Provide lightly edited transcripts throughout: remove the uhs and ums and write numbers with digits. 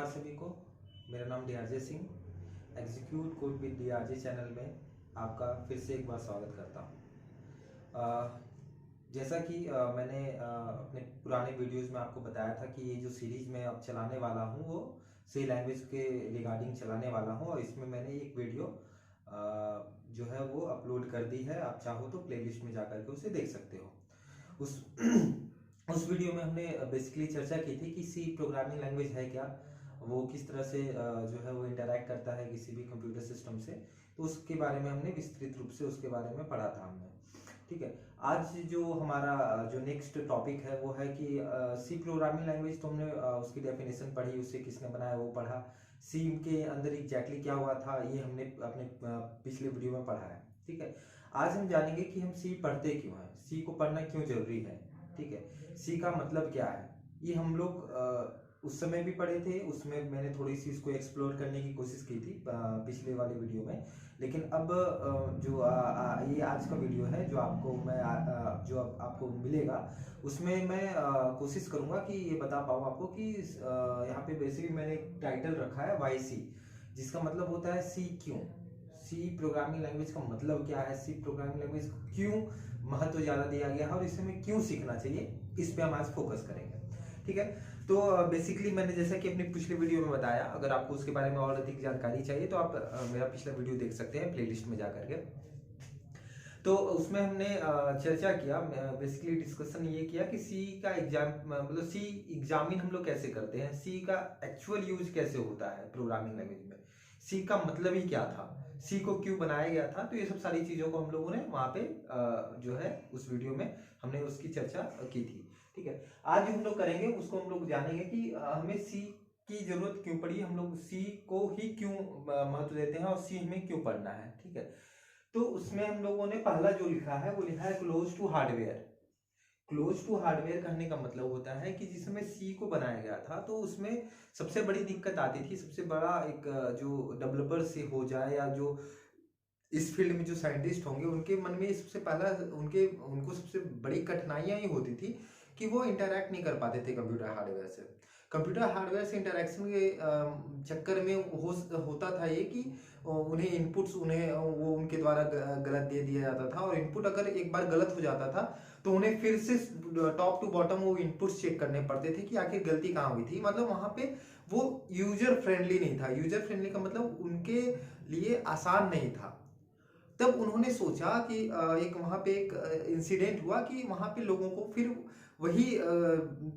नमस्कार सभी को। मेरा नाम DRJ Singh, execute code with DRJ channel में आपका फिर से एक बार स्वागत करता हूँ। जैसा कि मैंने अपने पुराने वीडियोस में आपको बताया था कि ये जो सीरीज मैं अब चलाने वाला हूँ वो सी लैंग्वेज के रिगार्डिंग चलाने वाला हूँ, और इसमें मैंने एक वीडियो जो है वो अपलोड कर दी है। आप चाहो तो प्लेलिस्ट में जाकर के उसे देख सकते हो। उस उस वीडियो में हमने बेसिकली चर्चा की थी कि सी प्रोग्रामिंग लैंग्वेज है क्या, वो किस तरह से जो है वो इंटरैक्ट करता है किसी भी कंप्यूटर सिस्टम से, तो उसके बारे में हमने विस्तृत रूप से उसके बारे में पढ़ा था हमने। ठीक है, आज जो हमारा जो नेक्स्ट टॉपिक है वो है कि सी प्रोग्रामिंग लैंग्वेज, तो हमने उसकी डेफिनेशन पढ़ी, उसे किसने बनाया वो पढ़ा, सी के अंदर एग्जैक्टली क्या हुआ था ये हमने अपने पिछले वीडियो में पढ़ा है। ठीक है, आज हम जानेंगे कि हम सी पढ़ते क्यों हैं, सी को पढ़ना क्यों जरूरी है। ठीक है, सी का मतलब क्या है, ये हम लोग उस समय भी पढ़े थे, उसमें मैंने थोड़ी सी इसको एक्सप्लोर करने की कोशिश की थी पिछले वाले वीडियो में। लेकिन अब जो ये आज का वीडियो है जो आपको मैं जो आपको मिलेगा, उसमें मैं कोशिश करूंगा कि ये बता पाऊँ आपको कि यहाँ पे बेसिकली मैंने एक टाइटल रखा है वाई सी, जिसका मतलब होता है सी क्यों। सी प्रोग्रामिंग लैंग्वेज का मतलब क्या है, सी प्रोग्रामिंग लैंग्वेज क्यों महत्व ज्यादा दिया गया है और इसे हमें क्यों सीखना चाहिए, इस पे हम आज फोकस करेंगे। ठीक है, तो बेसिकली मैंने जैसा कि अपनी पिछले वीडियो में बताया, अगर आपको उसके बारे में और अधिक जानकारी चाहिए तो आप मेरा पिछला वीडियो देख सकते हैं प्लेलिस्ट में जाकर के। तो उसमें हमने चर्चा किया, बेसिकली डिस्कशन ये किया कि सी का एग्जाम मतलब सी एग्जामिन हम लोग कैसे करते हैं, सी का एक्चुअल यूज कैसे होता है प्रोग्रामिंग लैंग्वेज में, सी का मतलब ही क्या था, सी को क्यों बनाया गया था। तो ये सब सारी चीजों को हम लोगों ने वहां पे जो है उस वीडियो में हमने उसकी चर्चा की थी। ठीक है, आज हम लोग करेंगे उसको, हम लोग जानेंगे कि हमें सी की जरूरत क्यों पड़ी, हम लोग सी को ही क्यों महत्व देते हैं और सी हमें क्यों पढ़ना है। ठीक है, तो उसमें हम लोगों ने पहला जो लिखा है वो लिखा है close to hardware. Close to hardware कहने का मतलब होता है कि जिस समय सी को बनाया गया था तो उसमें सबसे बड़ी दिक्कत आती थी, सबसे बड़ा एक जो डेवलपर से हो जाए या जो इस फील्ड में जो साइंटिस्ट होंगे उनके मन में सबसे पहला उनको सबसे बड़ी कठिनाइयां ही होती थी कि वो इंटरैक्ट नहीं कर पाते थे कंप्यूटर हार्डवेयर से। कंप्यूटर हार्डवेयर से इंटरेक्शन के चक्कर में होता था ये कि उन्हें इनपुट्स उन्हें वो उनके द्वारा गलत दे दिया जाता था, और इनपुट अगर एक बार गलत हो जाता था तो उन्हें फिर से टॉप टू बॉटम वो इनपुट्स चेक करने पड़ते थे कि आखिर गलती कहाँ हुई थी। मतलब वहां पे वो यूजर फ्रेंडली नहीं था। यूजर फ्रेंडली का मतलब उनके लिए आसान नहीं था। तब उन्होंने सोचा कि एक वहां पे एक इंसिडेंट हुआ कि वहां पे लोगों को फिर वही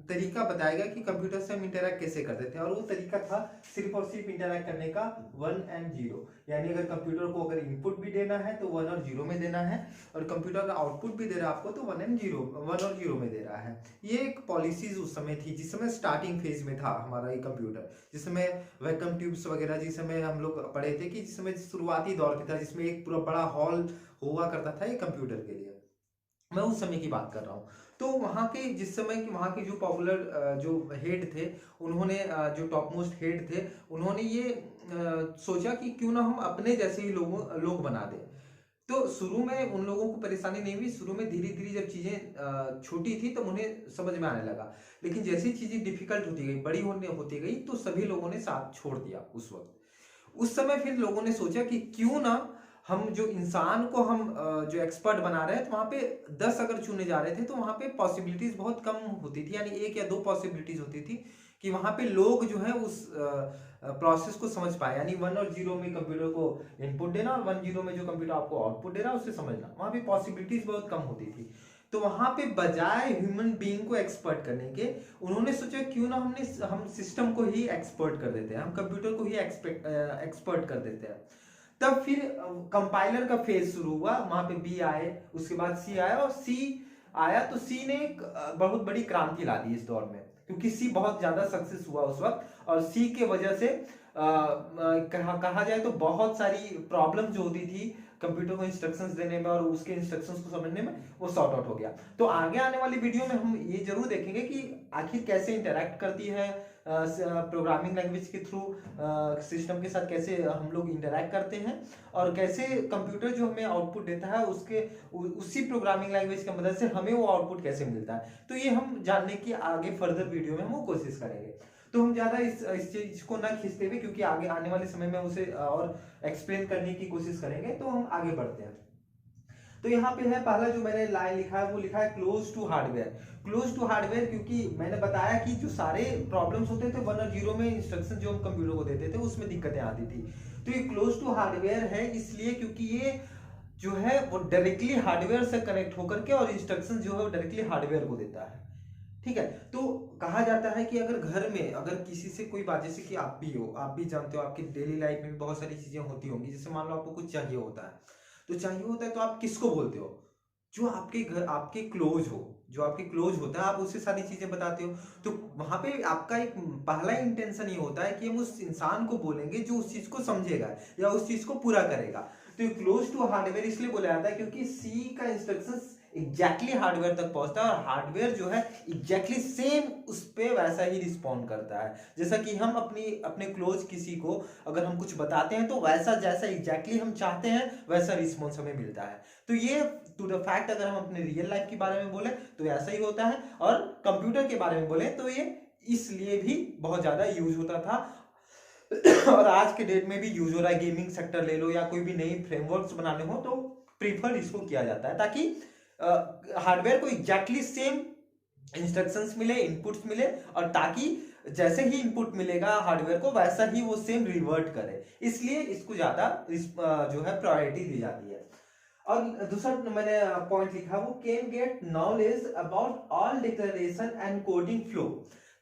तरीका बताया गया कि कंप्यूटर से हम इंटरैक्ट कैसे करते थे, और वो तरीका था सिर्फ और सिर्फ इंटरैक्ट करने का 1 एंड 0। यानी अगर कंप्यूटर को अगर इनपुट भी देना है तो 1 और 0 में देना है, और कंप्यूटर अगर आउटपुट भी दे रहा है आपको तो 1 और 0 में दे रहा है। ये एक पॉलिसीज उस समय थी, जिस समय स्टार्टिंग फेज में था हमारा ये कंप्यूटर, जिस समय वैक्यूम ट्यूब्स वगैरह जिस समय हम लोग पढ़े थे कि जिस समय शुरुआती दौर पे था, जिसमें एक पूरा बड़ा हॉल हुआ करता था ये कंप्यूटर के लिए, मैं उस समय की बात कर रहा हूँ। तो वहां के जिस समय की वहां के जो पॉपुलर जो हेड थे, उन्होंने जो टॉप मोस्ट हेड थे, उन्होंने ये सोचा कि क्यों ना हम अपने जैसे ही लोग बना दें। तो शुरू में उन लोगों को परेशानी नहीं हुई, शुरू में धीरे धीरे जब चीजें छोटी थी तब उन्हें समझ में आने लगा। लेकिन जैसी चीजें डिफिकल्ट होती गई, बड़ी होती गई, तो सभी लोगों ने साथ छोड़ दिया उस वक्त। उस समय फिर लोगों ने सोचा कि क्यों ना हम जो इंसान को हम जो एक्सपर्ट बना रहे हैं, तो वहां पे 10 अगर चुने जा रहे थे तो वहां पे पॉसिबिलिटीज बहुत कम होती थी, यानी 1 या 2 पॉसिबिलिटीज होती थी कि वहां पे लोग जो है उस प्रोसेस को समझ पाए। यानी 1 और 0 में कंप्यूटर को इनपुट देना और 1 0 में जो कंप्यूटर आपको आउटपुट दे रहा है उसे समझना, वहां पे पॉसिबिलिटीज बहुत कम होती थी। तो वहां पे बजाय ह्यूमन बीइंग को एक्सपर्ट करने के, उन्होंने सोचा क्यों ना हम सिस्टम को ही एक्सपर्ट कर देते हैं, हम कंप्यूटर को ही एक्सपर्ट कर देते हैं। तब फिर कंपाइलर का फेज शुरू हुआ, वहां पे बी आए, उसके बाद सी आया, और सी आया तो सी ने एक बहुत बड़ी क्रांति ला दी इस दौर में, क्योंकि सी बहुत ज्यादा सक्सेस हुआ उस वक्त, और सी के वजह से कहा जाए तो बहुत सारी प्रॉब्लम जो होती थी कंप्यूटर को इंस्ट्रक्शंस देने में और उसके इंस्ट्रक्शंस को समझने में, वो सॉर्ट आउट हो गया। तो आगे आने वाली वीडियो में हम ये जरूर देखेंगे कि आखिर कैसे इंटरैक्ट करती है प्रोग्रामिंग लैंग्वेज के थ्रू सिस्टम के साथ, कैसे हम लोग इंटरैक्ट करते हैं, और कैसे कंप्यूटर जो हमें आउटपुट देता है उसके उसी प्रोग्रामिंग लैंग्वेज की मदद से हमें वो आउटपुट कैसे मिलता है। तो ये हम जानने की आगे फर्दर वीडियो में हम वो कोशिश करेंगे। तो हम ज्यादा इस चीज को ना खींचते हुए, क्योंकि आगे आने वाले समय में उसे और एक्सप्लेन करने की कोशिश करेंगे, तो हम आगे बढ़ते हैं। तो यहाँ पे है पहला जो मैंने लाइन लिखा है वो लिखा है close to hardware. Close to hardware क्योंकि मैंने बताया कि जो सारे प्रॉब्लम्स होते थे 1 और 0 में इंस्ट्रक्शन जो हम कंप्यूटर को देते थे उसमें दिक्कतें आती थी। तो ये क्लोज टू हार्डवेयर है इसलिए क्योंकि ये जो है वो डायरेक्टली हार्डवेयर से कनेक्ट होकर के और इंस्ट्रक्शन जो है वो डायरेक्टली हार्डवेयर को देता है। ठीक है, तो कहा जाता है कि अगर घर में अगर किसी से कोई बात, जैसे कि आप भी हो, आप भी जानते हो आपकी डेली लाइफ में भी बहुत सारी चीजें होती होंगी, जैसे मान लो आपको कुछ चाहिए होता है, तो चाहिए होता है तो आप किसको बोलते हो? जो आपके घर आपके क्लोज हो, जो आपके क्लोज होता है आप उससे सारी चीजें बताते हो। तो वहां पे आपका एक पहला इंटेंशन ये होता है कि हम उस इंसान को बोलेंगे जो उस चीज को समझेगा या उस चीज को पूरा करेगा। तो ये क्लोज टू हार्डवेयर इसलिए बोला जाता है क्योंकि सी का इंस्ट्रक्शन एग्जैक्टली हार्डवेयर तक पहुंचता है और हार्डवेयर जो है एग्जैक्टली सेम उस पे वैसा ही रिस्पॉन्ड करता है। जैसा कि हम अपने क्लोज किसी को अगर हम कुछ बताते हैं तो वैसा जैसा एग्जैक्टली हम चाहते हैं वैसा रिस्पॉन्स हमें मिलता है। तो ये टू द फैक्ट अगर हम अपने रियल लाइफ के बारे में बोले तो ऐसा ही होता है, और कंप्यूटर के बारे में बोले तो ये इसलिए भी बहुत ज्यादा यूज होता था और आज के डेट में भी यूज हो रहा है। गेमिंग सेक्टर ले लो या कोई भी नई फ्रेमवर्क्स बनाने हो तो प्रीफर इसको किया जाता है ताकि हार्डवेयर को एग्जैक्टली सेम इंस्ट्रक्शंस मिले, इनपुट्स मिले, और ताकि जैसे ही इनपुट मिलेगा हार्डवेयर को वैसा ही वो सेम रिवर्ट करे, इसलिए इसको ज्यादा जो है प्रायोरिटी दी जाती है। और दूसरा मैंने पॉइंट लिखा वो can get knowledge about all declaration and coding flow.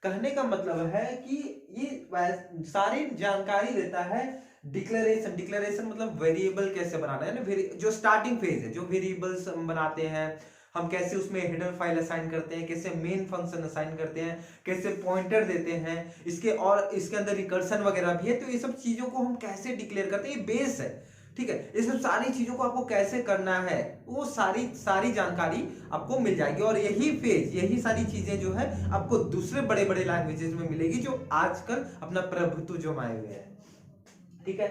कहने का मतलब है कि ये सारी जानकारी देता है। डिक्लेरेशन मतलब वेरिएबल कैसे बनाना है ना, जो स्टार्टिंग फेज है, जो वेरिएबल्स हम बनाते हैं, हम कैसे उसमें हेडर फाइल असाइन करते हैं, कैसे मेन फंक्शन असाइन करते हैं, कैसे पॉइंटर देते हैं, इसके अंदर रिकर्सन वगैरह भी है। तो ये सब चीजों को हम कैसे डिक्लेयर करते हैं, ये बेस है। ठीक है, ये सब सारी चीजों को आपको कैसे करना है वो सारी जानकारी आपको मिल जाएगी, और यही सारी चीजें जो है आपको दूसरे बड़े बड़े लैंग्वेजेस में मिलेगी जो आजकल अपना प्रभुत्व जमाए हुए हैं। ठीक है,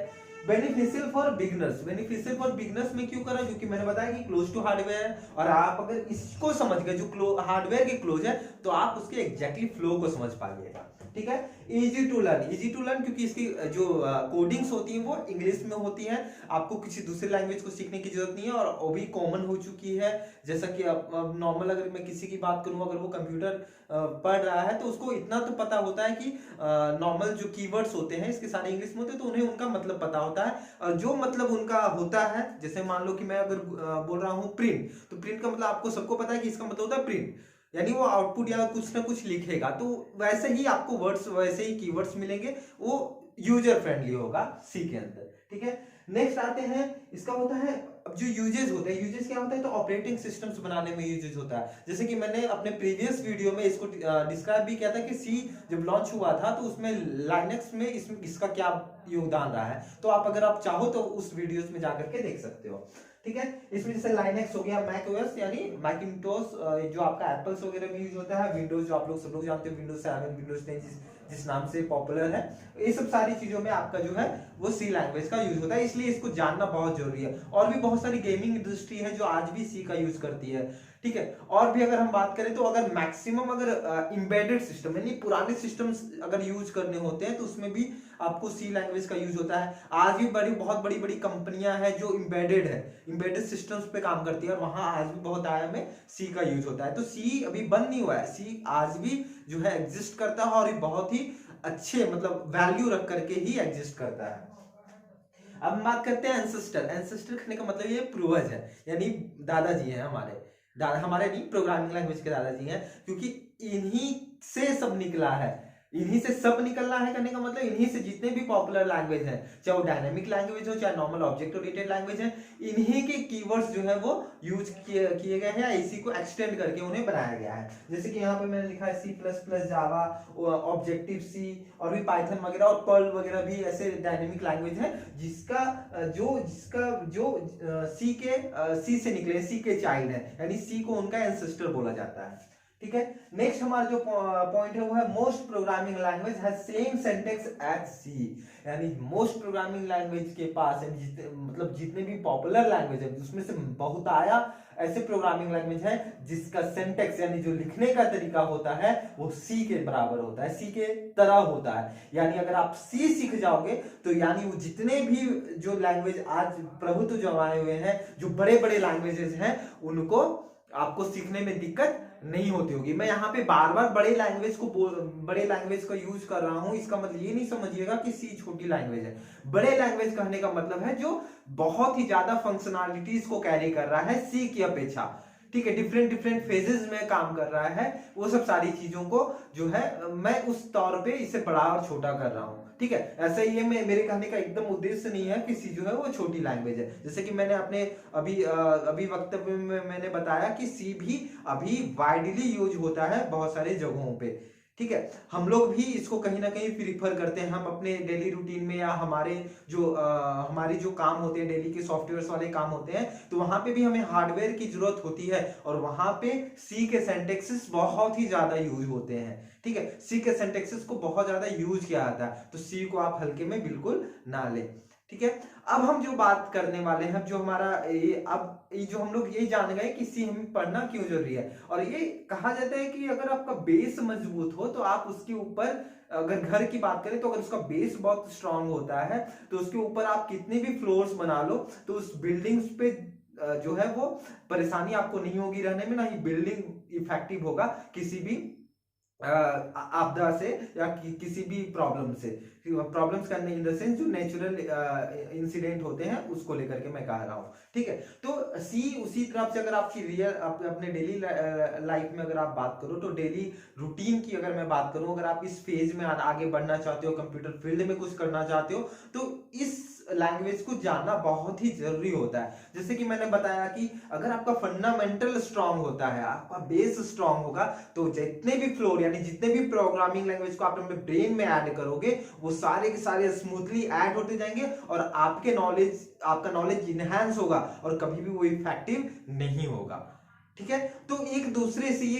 बेनिफिशियल फॉर बिगनर्स में क्यों करा, क्योंकि मैंने बताया कि क्लोज टू हार्डवेयर है, और आप अगर इसको समझ गए जो हार्डवेयर के क्लोज है तो आप उसके एग्जैक्टली फ्लो को समझ पाइएगा। ठीक है, इजी टू लर्न क्योंकि इसकी जो कोडिंग्स होती हैं वो इंग्लिश में होती हैं, आपको किसी दूसरे लैंग्वेज को सीखने की जरूरत नहीं है, और वो भी कॉमन हो चुकी है। जैसा कि अब नॉर्मल अगर मैं किसी की बात करूं, अगर वो कंप्यूटर पढ़ रहा है तो उसको इतना तो पता होता है कि नॉर्मल जो कीवर्ड्स होते हैं इसके सारे इंग्लिश में होते हैं, तो उन्हें उनका मतलब पता होता है। और जो मतलब उनका होता है, जैसे मान लो कि मैं अगर बोल रहा हूँ प्रिंट, तो प्रिंट का मतलब आपको सबको पता है कि इसका मतलब होता है प्रिंट, यानी वो आउटपुट या कुछ ना कुछ लिखेगा। तो वैसे ही आपको वर्ड्स, वैसे ही कीवर्ड्स मिलेंगे, वो यूजर फ्रेंडली होगा सी के अंदर। ठीक है, नेक्स्ट आते हैं, इसका होता है अब जो यूजेस होते हैं, यूजेस क्या होता है, तो ऑपरेटिंग सिस्टम्स बनाने में यूजेस होता है। जैसे कि मैंने अपने प्रीवियस वीडियो में इसको डिस्क्राइब भी किया था कि सी जब लॉन्च हुआ था तो उसमें लाइनक्स में इसका क्या योगदान रहा है, तो आप अगर आप चाहो तो उस वीडियोस में जाकर के देख सकते हो। ठीक है, इसमें जैसे लाइनक्स हो गया, मैक ओएस यानी मैकिंटोश जो आपका एप्पल्स वगैरह में यूज होता है, विंडोज जो आप लोग सब लोग जानते हो, विंडोज 7, विंडोज 10 जिस नाम से पॉपुलर है, ये सब सारी चीजों में आपका जो है वो सी लैंग्वेज का यूज होता है, इसलिए इसको जानना बहुत जरूरी है। और भी बहुत सारी गेमिंग इंडस्ट्री है जो आज भी सी का यूज करती है। ठीक है, और भी अगर हम बात करें तो अगर मैक्सिमम अगर एम्बेडेड सिस्टम यानी पुराने सिस्टम्स अगर यूज करने होते हैं तो उसमें भी आपको सी लैंग्वेज का यूज होता है। आज भी बहुत बड़ी बड़ी कंपनियां हैं जो एम्बेडेड सिस्टम्स पे काम करती है, और वहां आज भी बहुत आया में सी का यूज होता है। तो सी अभी बंद नहीं हुआ है, सी आज भी जो है एग्जिस्ट करता है, और ये बहुत ही अच्छे मतलब वैल्यू रख करके ही एग्जिस्ट करता है। अब हम बात करते हैं एंसेस्टर करने का मतलब ये पूर्वज है, यानी दादाजी हैं हमारे नहीं, प्रोग्रामिंग लैंग्वेज के दादाजी हैं, क्योंकि इन्हीं से सब निकला है। इन्हीं से सब निकलना है कहने का मतलब इन्हीं से जितने भी पॉपुलर लैंग्वेज हैं, चाहे वो डायनेमिक लैंग्वेज हो चाहे नॉर्मल ऑब्जेक्ट ओरिएंटेड लैंग्वेज है, इन्हीं के कीवर्ड्स जो है वो यूज किए गए हैं, इसी को एक्सटेंड करके उन्हें बनाया गया है। जैसे कि यहाँ पे मैंने लिखा है C++, जावा, ऑब्जेक्टिव सी, और भी पाइथन वगैरह और पर्ल वगैरह भी ऐसे डायनेमिक लैंग्वेज है जिसका जो सी से निकले, सी के चाइल्ड है, यानी सी को उनका एंसेस्टर बोला जाता है। ठीक है। नेक्स्ट हमारा जो पॉइंट है वो है most programming language has same syntax as C, यानी मोस्ट प्रोग्रामिंग लैंग्वेज के पास मतलब जितने भी पॉपुलर लैंग्वेज है उसमें से बहुत आया ऐसे प्रोग्रामिंग लैंग्वेज है जिसका सिंटैक्स यानी जो लिखने का तरीका होता है वो सी के बराबर होता है, सी के तरह होता है। यानी अगर आप सी सीख जाओगे तो यानी वो जितने भी जो लैंग्वेज आज प्रभुत्व जमाए हुए हैं, जो बड़े बड़े लैंग्वेजेस हैं, उनको आपको सीखने में दिक्कत नहीं होती होगी। मैं यहाँ पे बार बार बड़े लैंग्वेज का यूज कर रहा हूँ, इसका मतलब ये नहीं समझिएगा कि सी छोटी लैंग्वेज है। बड़े लैंग्वेज कहने का मतलब है जो बहुत ही ज्यादा फंक्शनैलिटीज को कैरी कर रहा है सी की अपेक्षा, ठीक है, डिफरेंट फेजेस में काम कर रहा है, वो सब सारी चीजों को जो है मैं उस तौर पे इसे बड़ा और छोटा कर रहा हूँ, ठीक है। ऐसा ही मेरे कहने का एकदम उद्देश्य नहीं है कि सी जो है वो छोटी लैंग्वेज है। जैसे कि मैंने अपने अभी वक्तव्य में मैंने बताया कि सी भी अभी वाइडली यूज होता है बहुत सारे जगहों पे, ठीक है। हम लोग भी इसको कहीं ना कहीं प्रीफर करते हैं, हम अपने डेली रूटीन में या हमारी जो काम होते हैं डेली के सॉफ्टवेयर वाले काम होते हैं, तो वहां पे भी हमें हार्डवेयर की जरूरत होती है और वहां पे सी के सिंटैक्सेस बहुत ही ज्यादा यूज होते हैं, ठीक है। सी के सिंटैक्सेस को बहुत ज्यादा यूज किया जाता है, तो सी को आप हल्के में बिल्कुल ना लें, ठीक है। अब हम जो बात करने वाले हैं, जो हमारा ये जो हम लोग ये जान गए कि सी हमें पढ़ना क्यों जरूरी है, और ये कहा जाता है कि अगर आपका बेस मजबूत हो तो आप उसके ऊपर, अगर घर की बात करें तो अगर उसका बेस बहुत स्ट्रांग होता है तो उसके ऊपर आप कितने भी फ्लोर्स बना लो तो उस बिल्डिंग्स पे जो है वो परेशानी आपको नहीं होगी रहने में, ना ही बिल्डिंग इफेक्टिव होगा किसी भी आपदा से या किसी भी प्रॉब्लम्स करने इन द सेंस जो नेचुरल इंसिडेंट होते हैं उसको लेकर के मैं कह रहा हूं, ठीक है। तो सी उसी तरफ से अगर आपकी अपने डेली लाइफ में अगर आप बात करो तो डेली रूटीन की अगर मैं बात करूं, अगर आप इस फेज में आगे बढ़ना चाहते हो, कंप्यूटर फील्ड में कुछ करना चाहते हो, तो इस लैंग्वेज को जानना बहुत ही जरूरी होता है। जैसे कि मैंने बताया कि अगर आपका फंडामेंटल स्ट्रांग होता है, आपका बेस स्ट्रांग होगा, तो जितने भी फ्लोर यानी जितने भी प्रोग्रामिंग लैंग्वेज को आप अपने ब्रेन में ऐड करोगे वो सारे के सारे स्मूथली ऐड होते जाएंगे और आपका नॉलेज इनहैंस होगा और कभी भी वो इफेक्टिव नहीं होगा, ठीक है। तो एक दूसरे से ये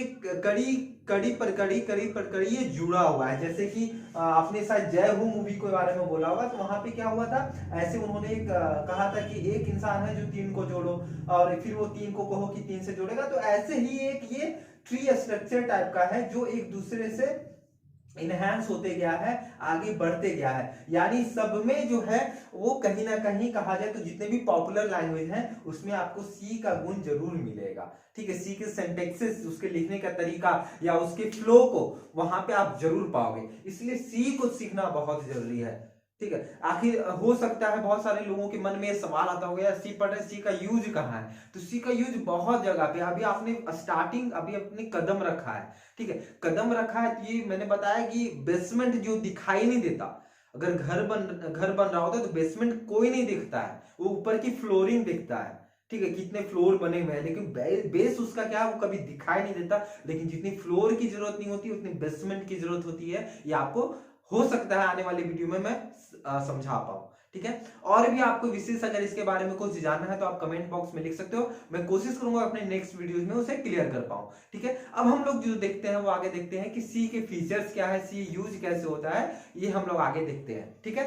कड़ी पर कड़ी ये जुड़ा हुआ है। जैसे कि आपने शायद जय हूं मूवी के बारे में बोला होगा, तो वहां पे क्या हुआ था, ऐसे उन्होंने कहा था कि एक इंसान है जो 3 को जोड़ो और फिर वो 3 को कहो कि 3 से जोड़ेगा, तो ऐसे ही एक ये ट्री स्ट्रक्चर टाइप का है जो एक दूसरे से इनहैंस होते गया है, आगे बढ़ते गया है। यानी सब में जो है वो कहीं ना कहीं कहा जाए तो जितने भी पॉपुलर लैंग्वेज हैं उसमें आपको सी का गुण जरूर मिलेगा, ठीक है। सी के सिंटैक्सेस, उसके लिखने का तरीका या उसके फ्लो को वहां पे आप जरूर पाओगे, इसलिए सी को सीखना बहुत जरूरी है, ठीक है। आखिर हो सकता है बहुत सारे लोगों के मन में ये सवाल आता होगा, यार सी पढ़ रहे, सी का यूज कहाँ है? तो सी का यूज बहुत जगह पे, अभी आपने अभी अपने कदम रखा है, ठीक है, कदम रखा है, तो ये मैंने बताया कि बेसमेंट जो दिखाई नहीं देता, अगर घर बन रहा होता है तो बेसमेंट कोई नहीं दिखता है, वो ऊपर की फ्लोरिंग दिखता है, ठीक है, कितने फ्लोर बने हुए हैं, लेकिन बेस उसका क्या है वो कभी दिखाई नहीं देता। लेकिन जितनी फ्लोर की जरूरत नहीं होती उतनी बेसमेंट की जरूरत होती है, ये आपको हो सकता है आने वाली वीडियो में मैं समझा पाऊं, ठीक है। और भी आपको विशेष अगर इसके बारे में कुछ जानना है तो आप कमेंट बॉक्स में लिख सकते हो, मैं कोशिश करूंगा अपने नेक्स्ट वीडियोस में उसे क्लियर कर पाऊं, ठीक है। अब हम लोग जो देखते हैं वो आगे देखते हैं कि सी के फीचर्स क्या है, सी यूज कैसे होता है, ये हम लोग आगे देखते हैं, ठीक है।